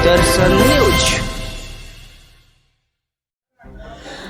दर्शन news.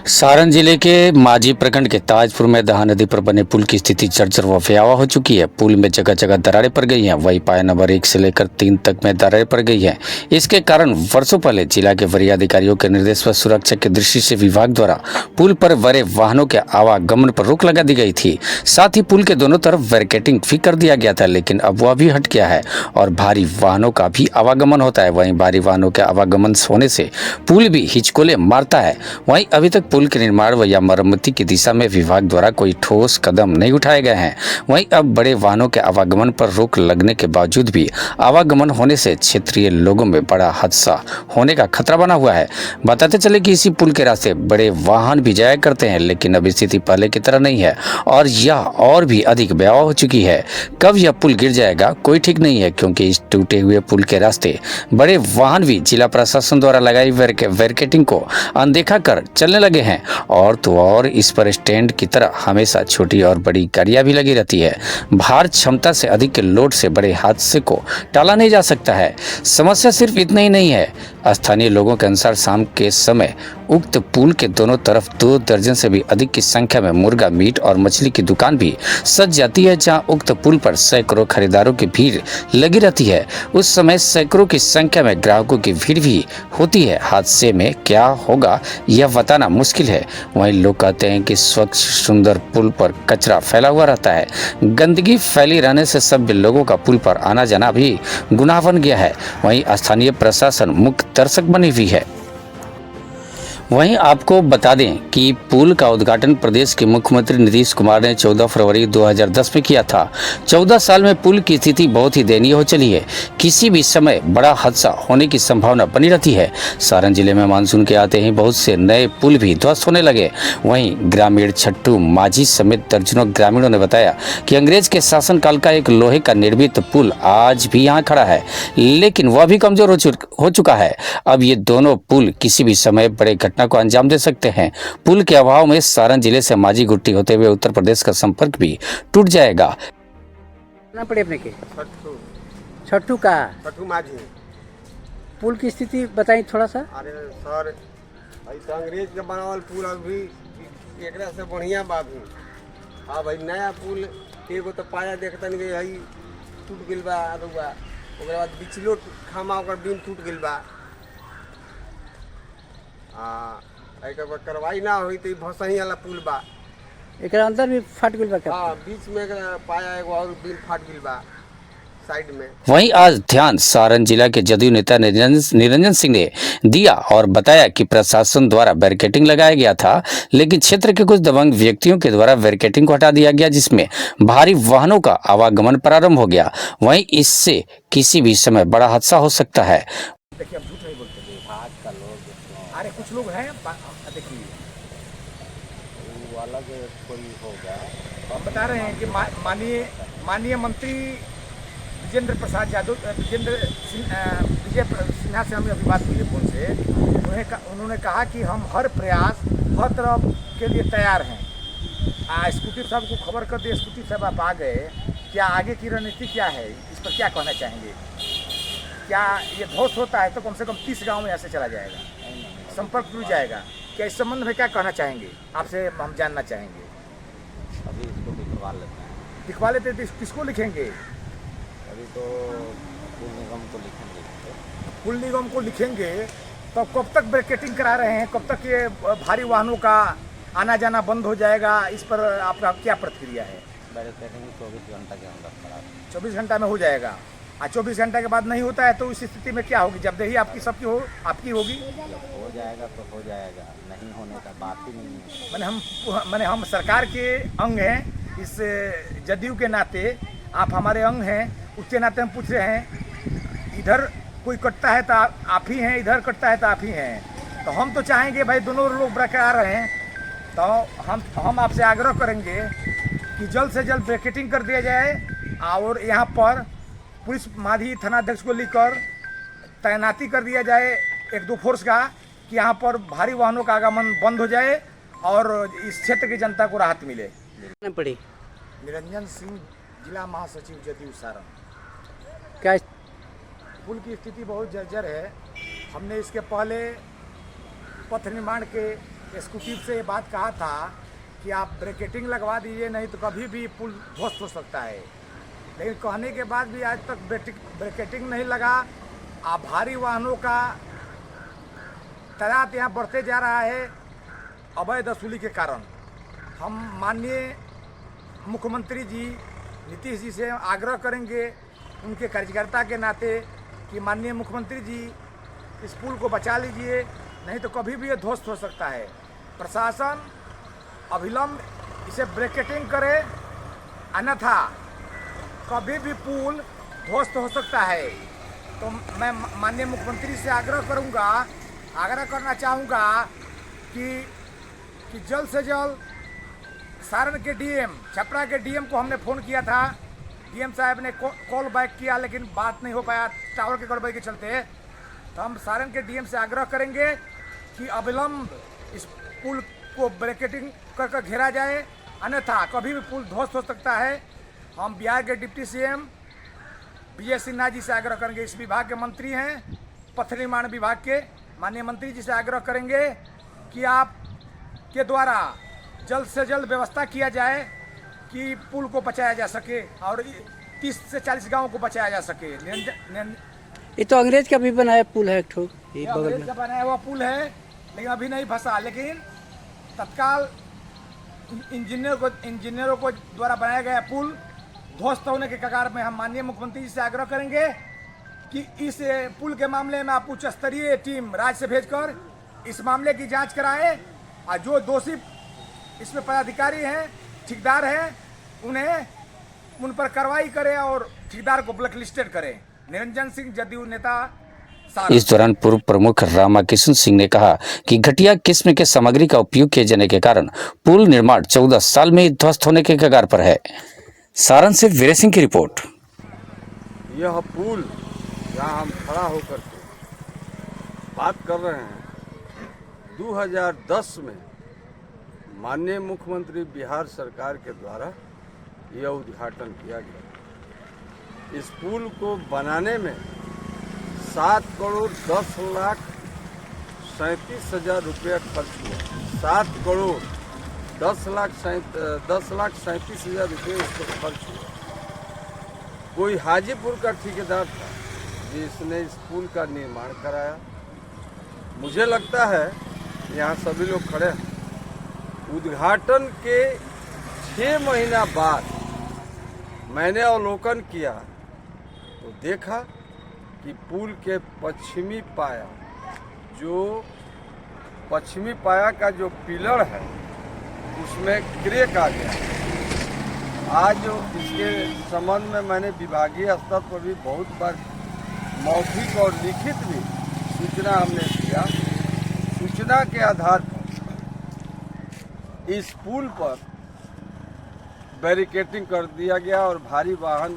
Saran जिले के माजी प्रखंड के ताजपुर में दहा नदी पर बने पुल की स्थिति जर्जर व भयावह हो चुकी है। पुल में जगह जगह दरारें पड़ गई हैं। वही पाया नंबर 1 से लेकर 3 तक में दरारें पड़ गई हैं। इसके कारण वर्षों पहले जिला के वरीय अधिकारियों के निर्देश व सुरक्षा की दृष्टि से विभाग द्वारा पुल पर बड़े वाहनों के आवागमन पर रोक लगा दी गई थी। साथ ही पुल के दोनों तरफ बैरिकेडिंग भी कर दिया गया था, लेकिन अब वह भी हट गया है और भारी वाहनों का भी आवागमन होता है। वहीं भारी वाहनों के आवागमन होने से पुल भी हिचकोले मारता है। वहीं अभी तक पुल के निर्माण व या मरम्मती की दिशा में विभाग द्वारा कोई ठोस कदम नहीं उठाए गए हैं। वहीं अब बड़े वाहनों के आवागमन पर रोक लगने के बावजूद भी आवागमन होने से क्षेत्रीय लोगों में बड़ा हादसा होने का खतरा बना हुआ है। बताते चले कि इसी पुल के रास्ते बड़े वाहन भी जाया करते हैं, लेकिन अब स्थिति पहले की तरह नहीं है और यह और भी अधिक भयावह हो चुकी है। कब यह पुल गिर जाएगा कोई ठीक नहीं है, क्योंकि इस टूटे हुए पुल के रास्ते बड़े वाहन भी जिला प्रशासन द्वारा लगाई बैरिकेडिंग को अनदेखा कर चलने लगे हैं और तो और इस पर स्टैंड की तरह हमेशा छोटी और बड़ी गाड़ियां भी लगी रहती है। भार क्षमता से अधिक के लोड से बड़े हादसे को टाला नहीं जा सकता है। समस्या सिर्फ इतना ही नहीं है। स्थानीय लोगों के अनुसार शाम के समय उक्त पुल के दोनों तरफ 2 दर्जन से भी अधिक की संख्या में मुर्गा मीट और मछली की दुकान भी सज जाती है, जहां उक्त पुल पर सैकड़ों खरीदारों की भीड़ लगी रहती है। उस समय सैकड़ों की संख्या में ग्राहकों की भीड़ भी होती है। हादसे में क्या होगा यह बताना मुश्किल है। वहीं लोग कहते हैं कि स्वच्छ सुंदर पुल पर कचरा फैला हुआ रहता है। गंदगी फैली रहने से सभ्य लोगों का पुल पर आना जाना भी गुनाह बन गया है। वहीं स्थानीय प्रशासन मुख्य दर्शक बनी हुई है। वहीं आपको बता दें कि पुल का उद्घाटन प्रदेश के मुख्यमंत्री नीतीश कुमार ने 14 फरवरी 2010 में किया था। 14 साल में पुल की स्थिति बहुत ही दयनीय हो चली है। किसी भी समय बड़ा हादसा होने की संभावना बनी रहती है। सारण जिले में मानसून के आते ही बहुत से नए पुल भी ध्वस्त होने लगे। वहीं ग्रामीण छट्टू माझी समेत दर्जनों ग्रामीणों ने बताया कि अंग्रेज के शासनकाल का एक लोहे का निर्मित पुल आज भी यहाँ खड़ा है, लेकिन वह भी कमजोर हो चुका है। अब ये दोनों पुल किसी भी समय बड़े को अंजाम दे सकते हैं। पुल के अभाव में सारण जिले से माझी गुट्टी होते हुए उत्तर प्रदेश का संपर्क भी टूट जाएगा। ना पड़े अपने के छट्टू का छट्टू माझी पुल की स्थिति बताई थोड़ा सा। अरे सर भाई तो अंग्रेज के बनावल पुल अभी एकरा से बढ़िया बा भी। हाँ भाई नया पुल एगो तो पाया देखता नहीं भाई टूट गइल बा अरुआ, ओकरा बाद बिचलो खामा ओकर बीम टूट गइल बा। एक कार्रवाई ना हुई तो भसही वाला पुल बा, एक अंदर भी फट गइल बा। हाँ बीच में पाया एगो और बीम फट गइल बा साइड में। वहीं आज ध्यान सारण जिला के जदयू नेता निरंजन सिंह ने दिया और बताया कि प्रशासन द्वारा बैरिकेडिंग लगाया गया था, लेकिन क्षेत्र के कुछ दबंग व्यक्तियों के द्वारा बैरिकेडिंग को हटा दिया गया, जिसमें भारी वाहनों का आवागमन प्रारंभ हो गया। वहीं इससे किसी भी समय बड़ा हादसा हो सकता है। देखिए, अब झूठ नहीं बोलते विभाग का लोग। अरे कुछ लोग हैं, देखिए वो अलग कोई होगा। हम बता रहे हैं कि माननीय मंत्री विजय प्रसाद सिन्हा से हमें अभी बात हुई है फोन से। उन्होंने कहा कि हम हर प्रयास हर तरफ के लिए तैयार हैं। स्कूटी साहब को खबर कर दिए, स्कूटी साहब आप आ गए, क्या आगे की रणनीति क्या है, इस पर क्या कहना चाहेंगे? क्या ये ध्वस्त होता है तो कम से कम 30 गांव में ऐसे चला जाएगा, संपर्क टूट जाएगा। क्या इस संबंध में क्या कहना चाहेंगे? आपसे हम जानना चाहेंगे। अभी इसको दिखवा लेते तो किसको लिखेंगे? अभी तो पुल निगम को लिखेंगे। पुल निगम को लिखेंगे तो कब तक बैरिकेडिंग करा रहे हैं? कब तक ये भारी वाहनों का आना जाना बंद हो जाएगा? इस पर आपका क्या प्रतिक्रिया है? बैरिकेडिंग 24 घंटा के अंदर करा 24 घंटा में हो जाएगा। 24 घंटा के बाद नहीं होता है तो इस स्थिति में क्या होगी? जबदेही आपकी सबकी आपकी होगी। हो जाएगा तो हो जाएगा, नहीं होने का बात ही नहीं है। मैंने हम सरकार के अंग हैं, इस जदयू के नाते आप हमारे अंग हैं, उसके नाते हम पूछ रहे हैं। इधर कोई कटता है तो आप ही हैं, इधर कटता है तो आप ही हैं। तो हम तो चाहेंगे भाई दोनों लोग बरकरार रहें। तो हम आपसे आग्रह करेंगे कि जल्द से जल्द बैरिकेडिंग कर दिया जाए और यहाँ पर पुलिस माझी थानाध्यक्ष को लिखकर तैनाती कर दिया जाए 1-2 फोर्स का, कि यहाँ पर भारी वाहनों का आगमन बंद हो जाए और इस क्षेत्र की जनता को राहत मिले। पड़ी निरंजन सिंह, जिला महासचिव जदयू सारण। क्या पुल की स्थिति बहुत जर्जर है। हमने इसके पहले पथ निर्माण के एग्जीक्यूटिव से ये बात कहा था कि आप ब्रैकेटिंग लगवा दीजिए, नहीं तो कभी भी पुल ध्वस्त हो सकता है। लेकिन कहने के बाद भी आज तक ब्रैकेटिंग नहीं लगा। आप भारी वाहनों का तादाद यहाँ बढ़ते जा रहा है अवैध वसूली के कारण। हम माननीय मुख्यमंत्री जी नीतीश जी से आग्रह करेंगे उनके कार्यकर्ता के नाते कि माननीय मुख्यमंत्री जी इस पुल को बचा लीजिए, नहीं तो कभी भी ये ध्वस्त हो सकता है। प्रशासन अविलंब इसे ब्रैकेटिंग करे, अन्यथा कभी भी पुल ध्वस्त हो सकता है। तो मैं माननीय मुख्यमंत्री से आग्रह करना चाहूँगा कि जल्द से जल्द सारण के डीएम, छपरा के डीएम को हमने फ़ोन किया था, डीएम साहब ने कॉल बैक किया लेकिन बात नहीं हो पाया टावर के गड़बड़ी के चलते। तो हम सारण के डीएम से आग्रह करेंगे कि अविलंब इस पुल को ब्रैकेटिंग कर घेरा जाए, अन्यथा कभी भी पुल ध्वस्त हो सकता है। हम बिहार के डिप्टी सीएम विजय सिन्हा जी से आग्रह करेंगे, इस विभाग के मंत्री हैं, पथ निर्माण विभाग के माननीय मंत्री जी से आग्रह करेंगे कि आप के द्वारा जल्द से जल्द व्यवस्था किया जाए कि पुल को बचाया जा सके और 30 से 40 गाँव को बचाया जा सके। ये तो अंग्रेज का भी बनाया पुल है, एक ठो ये बगल अंग्रेज में। का बनाया हुआ पुल है लेकिन अभी नहीं फंसा। लेकिन तत्काल इंजीनियरों को द्वारा बनाया गया पुल ध्वस्त होने के कगार में हम माननीय मुख्यमंत्री जी से आग्रह करेंगे कि इस पुल के मामले में आप उच्च स्तरीय टीम राज्य से भेजकर इस मामले की जांच कराएं और जो दोषी इसमें पदाधिकारी हैं, ठेकेदार हैं, उन पर कार्रवाई करें और ठेकेदार को ब्लैक लिस्टेड करें। निरंजन सिंह, जदयू नेता। इस दौरान पूर्व प्रमुख रामाकिशन सिंह ने कहा कि घटिया किस्म के सामग्री का उपयोग किए जाने के कारण पुल निर्माण 14 साल में ध्वस्त होने के कगार पर है। सारण से वीर सिंह की रिपोर्ट। यह पुल जहाँ हम खड़ा होकर के बात कर रहे हैं, 2010 में माननीय मुख्यमंत्री बिहार सरकार के द्वारा यह उद्घाटन किया गया। इस पुल को बनाने में 7,10,37,000 रुपया खर्च हुआ। 7,10,37,000 रुपये इस पर खर्च हुआ। कोई हाजीपुर का ठेकेदार था जिसने इस पुल का निर्माण कराया। मुझे लगता है यहाँ सभी लोग खड़े हैं, उद्घाटन के 6 महीना बाद मैंने अवलोकन किया तो देखा कि पुल के पश्चिमी पाया का जो पिलर है उसमें क्रैक आ गया। आज इसके संबंध में मैंने विभागीय स्तर पर भी बहुत बार मौखिक और लिखित भी सूचना हमने दिया। सूचना के आधार पर इस पुल पर बैरिकेटिंग कर दिया गया और भारी वाहन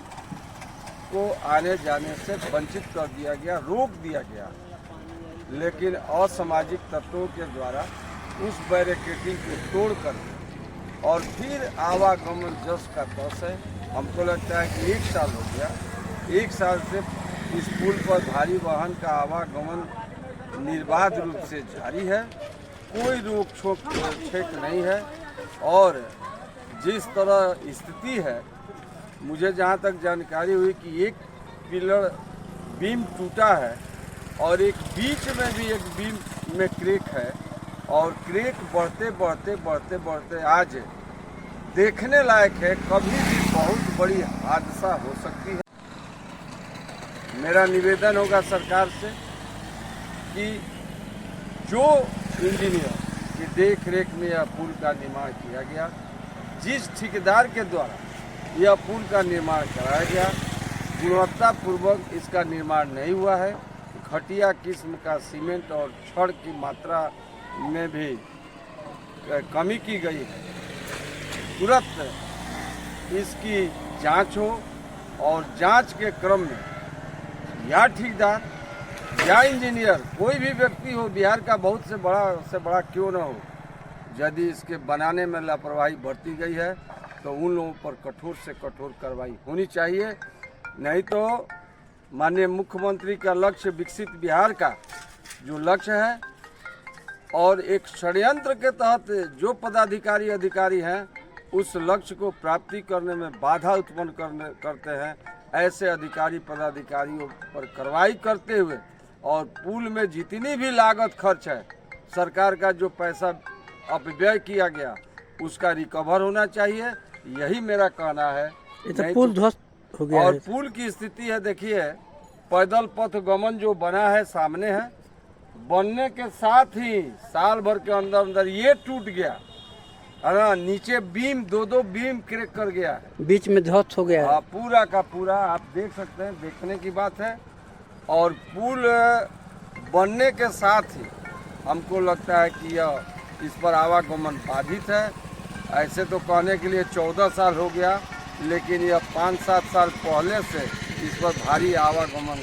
को आने जाने से वंचित कर दिया गया, रोक दिया गया। लेकिन असामाजिक तत्वों के द्वारा उस बैरिकेटिंग को तोड़कर और फिर आवागमन जस का तस है। हमको लगता है कि 1 साल हो गया, 1 साल से इस पुल पर भारी वाहन का आवागमन निर्बाध रूप से जारी है, कोई रोक छेक नहीं है। और जिस तरह स्थिति है, मुझे जहाँ तक जानकारी हुई कि एक पिलर बीम टूटा है और एक बीच में भी एक बीम में क्रैक है और क्रैक बढ़ते आज देखने लायक है। कभी भी बहुत बड़ी हादसा हो सकती है। मेरा निवेदन होगा सरकार से कि जो इंजीनियर की देख रेख में यह पुल का निर्माण किया गया, जिस ठेकेदार के द्वारा यह पुल का निर्माण कराया गया, गुणवत्तापूर्वक इसका निर्माण नहीं हुआ है। घटिया किस्म का सीमेंट और छड़ की मात्रा में भी कमी की गई है। तुरंत इसकी जांच हो और जांच के क्रम में या ठेकेदार या इंजीनियर, कोई भी व्यक्ति हो, बिहार का बहुत से बड़ा क्यों न हो, यदि इसके बनाने में लापरवाही बरती गई है तो उन लोगों पर कठोर से कठोर कार्रवाई होनी चाहिए। नहीं तो माननीय मुख्यमंत्री का लक्ष्य विकसित बिहार का जो लक्ष्य है और एक षड्यंत्र के तहत जो पदाधिकारी अधिकारी हैं उस लक्ष्य को प्राप्ति करने में बाधा उत्पन्न करते हैं, ऐसे अधिकारी पदाधिकारियों पर कार्रवाई करते हुए और पुल में जितनी भी लागत खर्च है, सरकार का जो पैसा अपव्यय किया गया उसका रिकवर होना चाहिए, यही मेरा कहना है। ये तो पुल ध्वस्त हो गया और है। पुल की स्थिति है, देखिए पैदल पथ गमन जो बना है सामने है, बनने के साथ ही साल भर के अंदर अंदर ये टूट गया है ना, नीचे बीम दो बीम क्रैक कर गया है, बीच में ध्वस्त हो गया है। पूरा का पूरा आप देख सकते हैं, देखने की बात है। और पुल बनने के साथ ही हमको लगता है कि यह इस पर आवागमन बाधित है। ऐसे तो कहने के लिए 14 साल हो गया, लेकिन यह 5-7 साल पहले से इस पर भारी आवागमन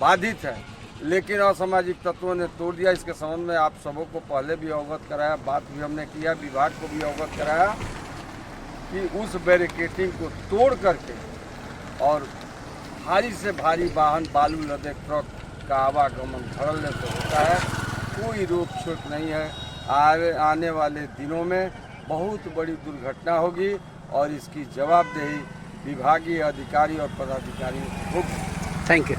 बाधित है, लेकिन असामाजिक तत्वों ने तोड़ दिया। इसके संबंध में आप सबों को पहले भी अवगत कराया, बात भी हमने किया, विभाग को भी अवगत कराया कि उस बैरिकेटिंग को तोड़ करके और भारी से भारी वाहन बालू लदे ट्रक का आवागमन धड़ल्ले से होता है, कोई रोक छूट नहीं है। आने वाले दिनों में बहुत बड़ी दुर्घटना होगी और इसकी जवाबदेही विभागीय अधिकारी और पदाधिकारी होगी। Thank you.